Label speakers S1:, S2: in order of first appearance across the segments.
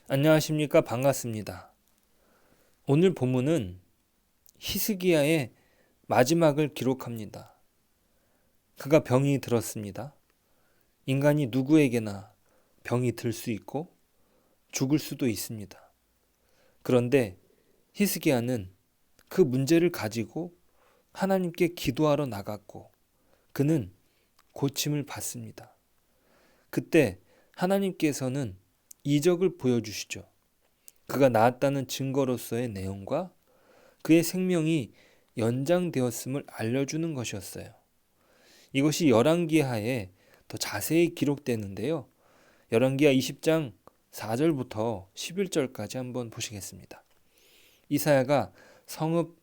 S1: 안녕하십니까? 반갑습니다. 오늘 본문은 히스기야의 마지막을 기록합니다. 그가 병이 들었습니다. 인간이 누구에게나 병이 들 수 있고 죽을 수도 있습니다. 그런데 히스기야는 그 문제를 가지고 하나님께 기도하러 나갔고 그는 고침을 받습니다. 그때 하나님께서는 이적을 보여주시죠. 그가 나았다는 증거로서의 내용과 그의 생명이 연장되었음을 알려주는 것이었어요. 이것이 열왕기하에 더 자세히 기록되는데요. 열왕기하 20장 4절부터 11절까지 한번 보시겠습니다. 이사야가 성읍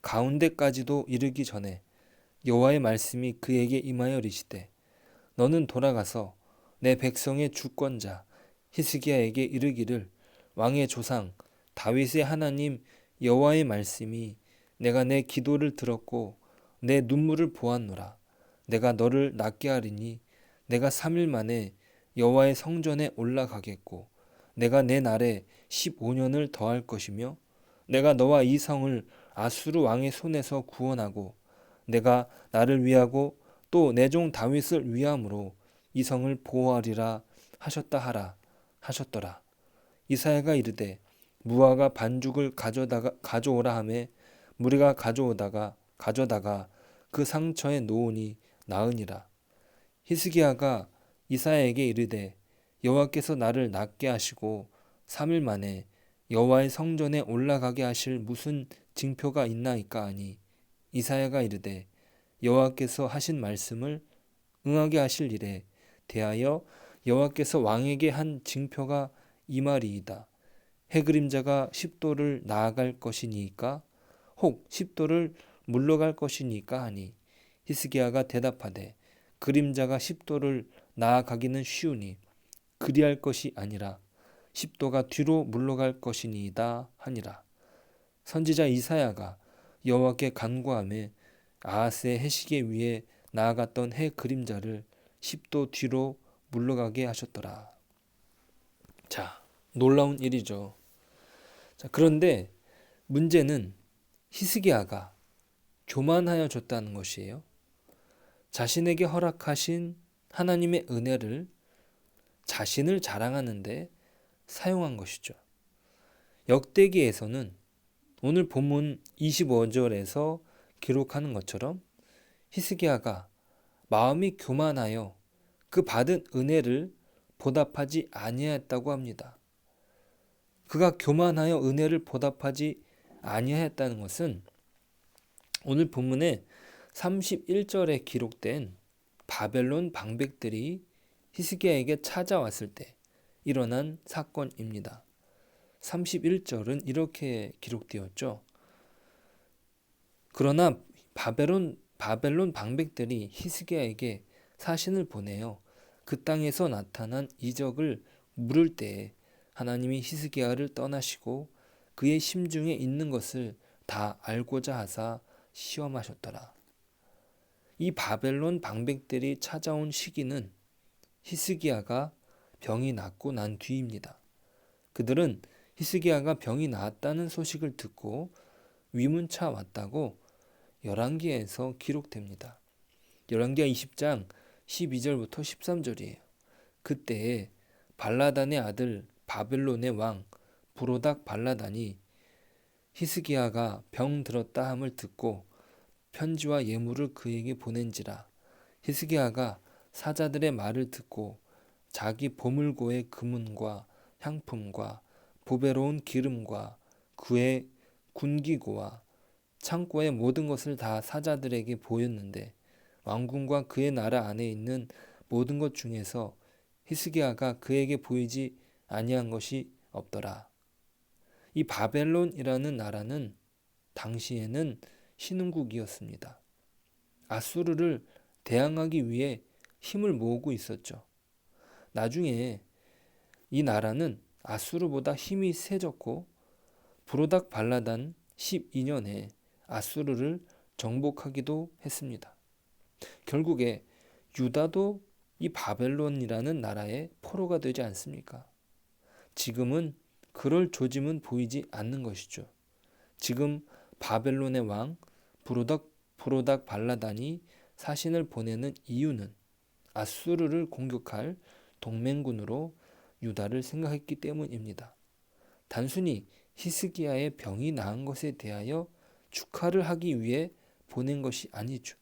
S1: 가운데까지도 이르기 전에 여호와의 말씀이 그에게 임하여 이르시되 너는 돌아가서 내 백성의 주권자 히스기야에게 이르기를 왕의 조상 다윗의 하나님 여호와의 말씀이 내가 내 기도를 들었고 내 눈물을 보았노라. 내가 너를 낫게 하리니 내가 3일 만에 여호와의 성전에 올라가겠고 내가 내 날에 15년을 더할 것이며 내가 너와 이 성을 아수르 왕의 손에서 구원하고 내가 나를 위하고 또 내 종 다윗을 위함으로 이 성을 보호하리라 하셨다 하라 하셨더라. 이사야가 이르되 무화과 반죽을 가져오라 하매 무리가 가져다가 그 상처에 놓으니 나으니라. 히스기야가 이사야에게 이르되 여호와께서 나를 낫게 하시고 3일 만에 여호와의 성전에 올라가게 하실 무슨 징표가 있나이까 하니 이사야가 이르되 여호와께서 하신 말씀을 응하게 하실 일에 대하여 여호와께서 왕에게 한 징표가 이 말이이다. 해 그림자가 10도를 나아갈 것이니까 혹 10도를 물러갈 것이니까 하니 히스기야가 대답하되 그림자가 10도를 나아가기는 쉬우니 그리할 것이 아니라 10도가 뒤로 물러갈 것이니이다 하니라. 선지자 이사야가 여호와께 간구하며 아하스의 해시계 위에 나아갔던 해 그림자를 10도 뒤로 물러가게 하셨더라. 자, 놀라운 일이죠. 자, 그런데 문제는 히스기야가 교만하여 줬다는 것이에요. 자신에게 허락하신 하나님의 은혜를 자신을 자랑하는데 사용한 것이죠. 역대기에서는 오늘 본문 25절에서 기록하는 것처럼 히스기야가 마음이 교만하여 그 받은 은혜를 보답하지 아니하였다고 합니다. 그가 교만하여 은혜를 보답하지 아니하였다는 것은 오늘 본문의 31절에 기록된 바벨론 방백들이 히스기야에게 찾아왔을 때 일어난 사건입니다. 31절은 이렇게 기록되었죠. 그러나 바벨론 방백들이 히스기야에게 사신을 보내어 그 땅에서 나타난 이적을 물을 때에 하나님이 히스기야를 떠나시고 그의 심중에 있는 것을 다 알고자 하사 시험하셨더라. 이 바벨론 방백들이 찾아온 시기는 히스기야가 병이 낫고 난 뒤입니다. 그들은 히스기야가 병이 나았다는 소식을 듣고 위문차 왔다고 열왕기에서 기록됩니다. 열왕기하 20장 12절부터 13절이에요. 그때에 발라단의 아들 바벨론의 왕 브로닥 발라단이 히스기야가 병 들었다 함을 듣고 편지와 예물을 그에게 보낸지라. 히스기야가 사자들의 말을 듣고 자기 보물고의 금은과 향품과 보배로운 기름과 그의 군기고와 창고의 모든 것을 다 사자들에게 보였는데 왕궁과 그의 나라 안에 있는 모든 것 중에서 히스기야가 그에게 보이지 아니한 것이 없더라. 이 바벨론이라는 나라는 당시에는 신흥국이었습니다. 아수르를 대항하기 위해 힘을 모으고 있었죠. 나중에 이 나라는 아수르보다 힘이 세졌고 브로닥 발라단 12년에 아수르를 정복하기도 했습니다. 결국에 유다도 이 바벨론이라는 나라의 포로가 되지 않습니까? 지금은 그럴 조짐은 보이지 않는 것이죠. 지금 바벨론의 왕 부로닥 발라단이 사신을 보내는 이유는 아수르를 공격할 동맹군으로 유다를 생각했기 때문입니다. 단순히 히스기야의 병이 나은 것에 대하여 축하를 하기 위해 보낸 것이 아니죠.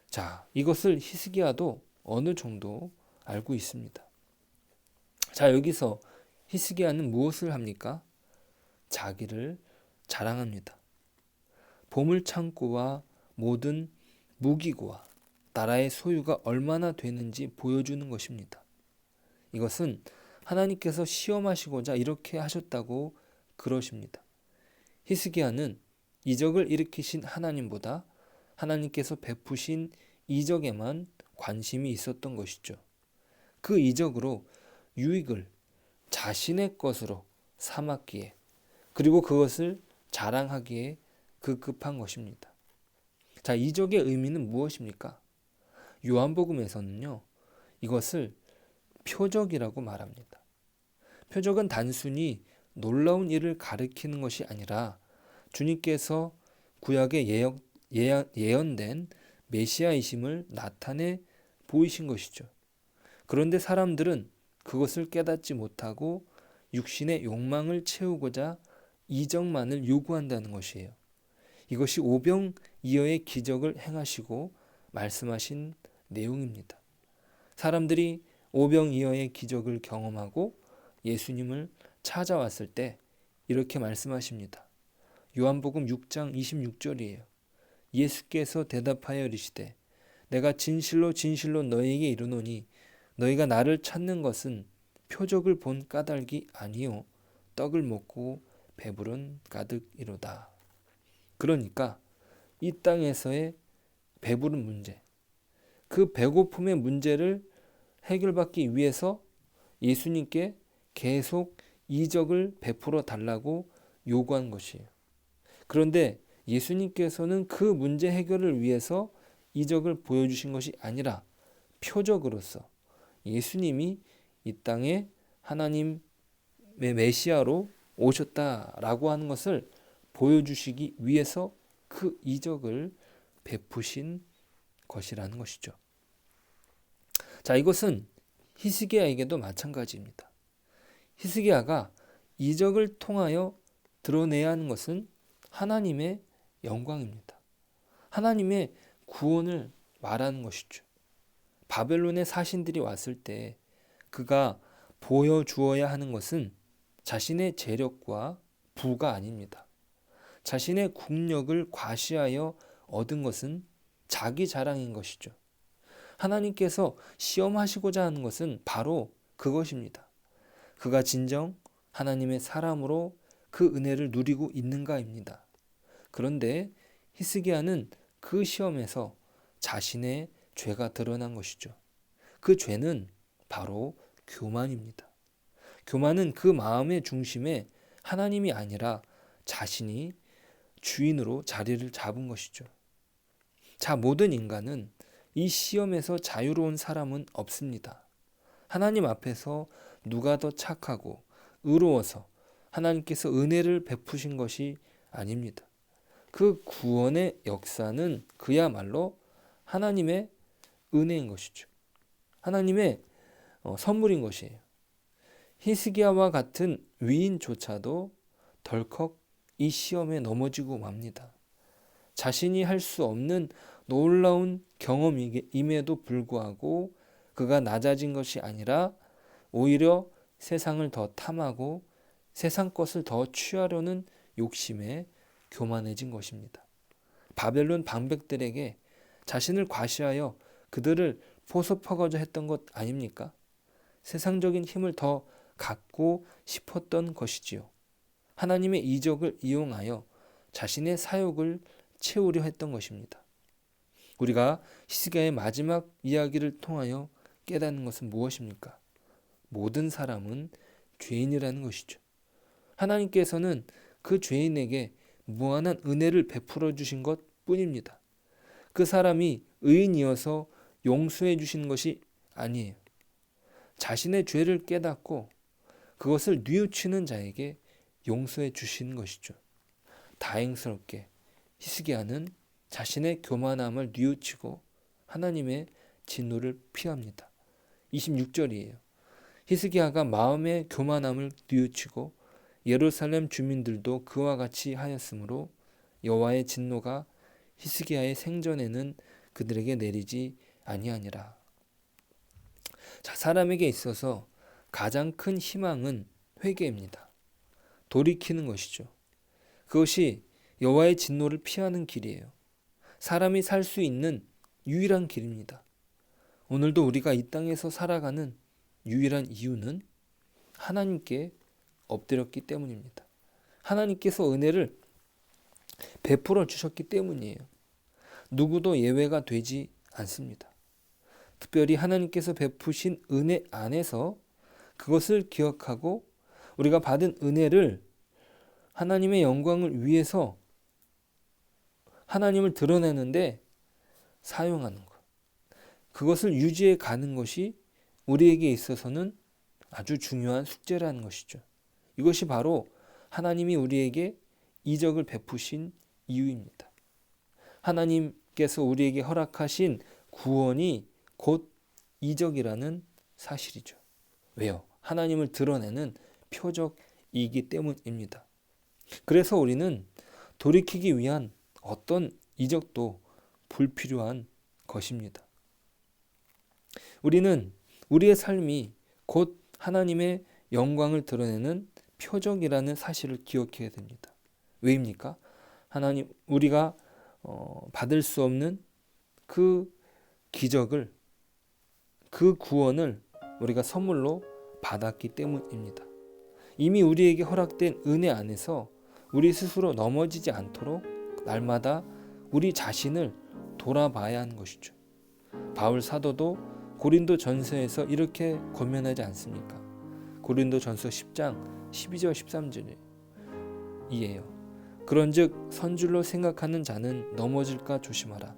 S1: 자, 이것을 히스기야도 어느 정도 알고 있습니다. 자, 여기서 히스기야는 무엇을 합니까? 자기를 자랑합니다. 보물 창고와 모든 무기고와 나라의 소유가 얼마나 되는지 보여주는 것입니다. 이것은 하나님께서 시험하시고자 이렇게 하셨다고 그러십니다. 히스기야는 이적을 일으키신 하나님보다 하나님께서 베푸신 이적에만 관심이 있었던 것이죠. 그 이적으로 유익을 자신의 것으로 삼았기에, 그리고 그것을 자랑하기에 급급한 것입니다. 자, 이적의 의미는 무엇입니까? 요한복음에서는요, 이것을 표적이라고 말합니다. 표적은 단순히 놀라운 일을 가리키는 것이 아니라 주님께서 구약에 예언된 메시아이심을 나타내 보이신 것이죠. 그런데 사람들은 그것을 깨닫지 못하고 육신의 욕망을 채우고자 이적만을 요구한다는 것이에요. 이것이 오병이어의 기적을 행하시고 말씀하신 내용입니다. 사람들이 오병이어의 기적을 경험하고 예수님을 찾아왔을 때 이렇게 말씀하십니다. 요한복음 6장 26절이에요. 예수께서 대답하여 이르시되 내가 진실로 진실로 너희에게 이르노니 너희가 나를 찾는 것은 표적을 본 까닭이 아니요 떡을 먹고 배부른 까닭이로다. 그러니까 이 땅에서의 배부른 문제, 그 배고픔의 문제를 해결받기 위해서 예수님께 계속 이적을 베풀어 달라고 요구한 것이에요. 그런데 예수님께서는 그 문제 해결을 위해서 이적을 보여주신 것이 아니라 표적으로서 예수님이 이 땅에 하나님의 메시아로 오셨다라고 하는 것을 보여주시기 위해서 그 이적을 베푸신 것이라는 것이죠. 자, 이것은 히스기야에게도 마찬가지입니다. 히스기야가 이적을 통하여 드러내야 하는 것은 하나님의 영광입니다. 하나님의 구원을 말하는 것이죠. 바벨론의 사신들이 왔을 때 그가 보여주어야 하는 것은 자신의 재력과 부가 아닙니다. 자신의 국력을 과시하여 얻은 것은 자기 자랑인 것이죠. 하나님께서 시험하시고자 하는 것은 바로 그것입니다. 그가 진정 하나님의 사람으로 그 은혜를 누리고 있는가입니다. 그런데 히스기야는 그 시험에서 자신의 죄가 드러난 것이죠. 그 죄는 바로 교만입니다. 교만은 그 마음의 중심에 하나님이 아니라 자신이 주인으로 자리를 잡은 것이죠. 자, 모든 인간은 이 시험에서 자유로운 사람은 없습니다. 하나님 앞에서 누가 더 착하고 의로워서 하나님께서 은혜를 베푸신 것이 아닙니다. 그 구원의 역사는 그야말로 하나님의 은혜인 것이죠. 하나님의 선물인 것이에요. 히스기야와 같은 위인조차도 덜컥 이 시험에 넘어지고 맙니다. 자신이 할 수 없는 놀라운 경험임에도 불구하고 그가 낮아진 것이 아니라 오히려 세상을 더 탐하고 세상 것을 더 취하려는 욕심에 교만해진 것입니다. 바벨론 방백들에게 자신을 과시하여 그들을 포섭하고자 했던 것 아닙니까? 세상적인 힘을 더 갖고 싶었던 것이지요. 하나님의 이적을 이용하여 자신의 사욕을 채우려 했던 것입니다. 우리가 히스기야의 마지막 이야기를 통하여 깨닫는 것은 무엇입니까? 모든 사람은 죄인이라는 것이죠. 하나님께서는 그 죄인에게 무한한 은혜를 베풀어 주신 것 뿐입니다. 그 사람이 의인이어서 용서해 주신 것이 아니에요. 자신의 죄를 깨닫고 그것을 뉘우치는 자에게 용서해 주시는 것이죠. 다행스럽게 히스기야는 자신의 교만함을 뉘우치고 하나님의 진노를 피합니다. 26절이에요. 히스기야가 마음의 교만함을 뉘우치고 예루살렘 주민들도 그와 같이 하였으므로 여호와의 진노가 히스기야의 생전에는 그들에게 내리지 아니하니라. 자, 사람에게 있어서 가장 큰 희망은 회개입니다. 돌이키는 것이죠. 그것이 여호와의 진노를 피하는 길이에요. 사람이 살 수 있는 유일한 길입니다. 오늘도 우리가 이 땅에서 살아가는 유일한 이유는 하나님께 엎드렸기 때문입니다. 하나님께서 은혜를 베풀어 주셨기 때문이에요. 누구도 예외가 되지 않습니다. 특별히 하나님께서 베푸신 은혜 안에서 그것을 기억하고 우리가 받은 은혜를 하나님의 영광을 위해서 하나님을 드러내는데 사용하는 것. 그것을 유지해 가는 것이 우리에게 있어서는 아주 중요한 숙제라는 것이죠. 이것이 바로 하나님이 우리에게 이적을 베푸신 이유입니다. 하나님께서 우리에게 허락하신 구원이 곧 이적이라는 사실이죠. 왜요? 하나님을 드러내는 표적이기 때문입니다. 그래서 우리는 돌이키기 위한 어떤 이적도 불필요한 것입니다. 우리는 우리의 삶이 곧 하나님의 영광을 드러내는 표적이라는 사실을 기억해야 됩니다. 왜입니까? 하나님, 우리가 받을 수 없는 그 기적을, 그 구원을 우리가 선물로 받았기 때문입니다. 이미 우리에게 허락된 은혜 안에서 우리 스스로 넘어지지 않도록 날마다 우리 자신을 돌아봐야 하는 것이죠. 바울 사도도 고린도 전서에서 이렇게 권면하지 않습니까? 고린도 전서 10장 12절 13절이에요. 그런즉 선줄로 생각하는 자는 넘어질까 조심하라.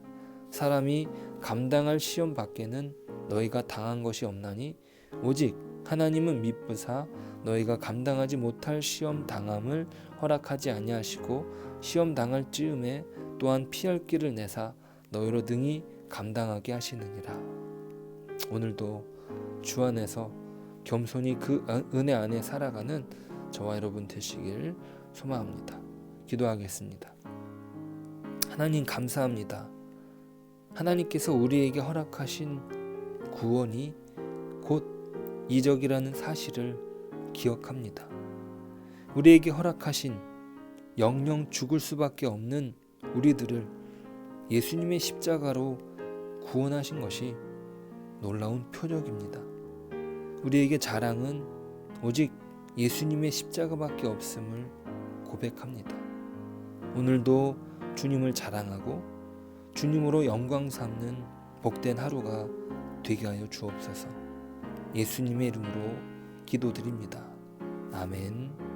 S1: 사람이 감당할 시험 밖에는 너희가 당한 것이 없나니 오직 하나님은 미쁘사 너희가 감당하지 못할 시험 당함을 허락하지 아니하시고 시험 당할 즈음에 또한 피할 길을 내사 너희로 능히 감당하게 하시느니라. 오늘도 주 안에서 겸손히 그 은혜 안에 살아가는 저와 여러분 되시길 소망합니다. 기도하겠습니다. 하나님 감사합니다. 하나님께서 우리에게 허락하신 구원이 곧 이적이라는 사실을 기억합니다. 우리에게 허락하신 영영 죽을 수밖에 없는 우리들을 예수님의 십자가로 구원하신 것이 놀라운 표적입니다. 우리에게 자랑은 오직 예수님의 십자가밖에 없음을 고백합니다. 오늘도 주님을 자랑하고 주님으로 영광 삼는 복된 하루가 되게 하여 주옵소서. 예수님의 이름으로 기도드립니다. 아멘.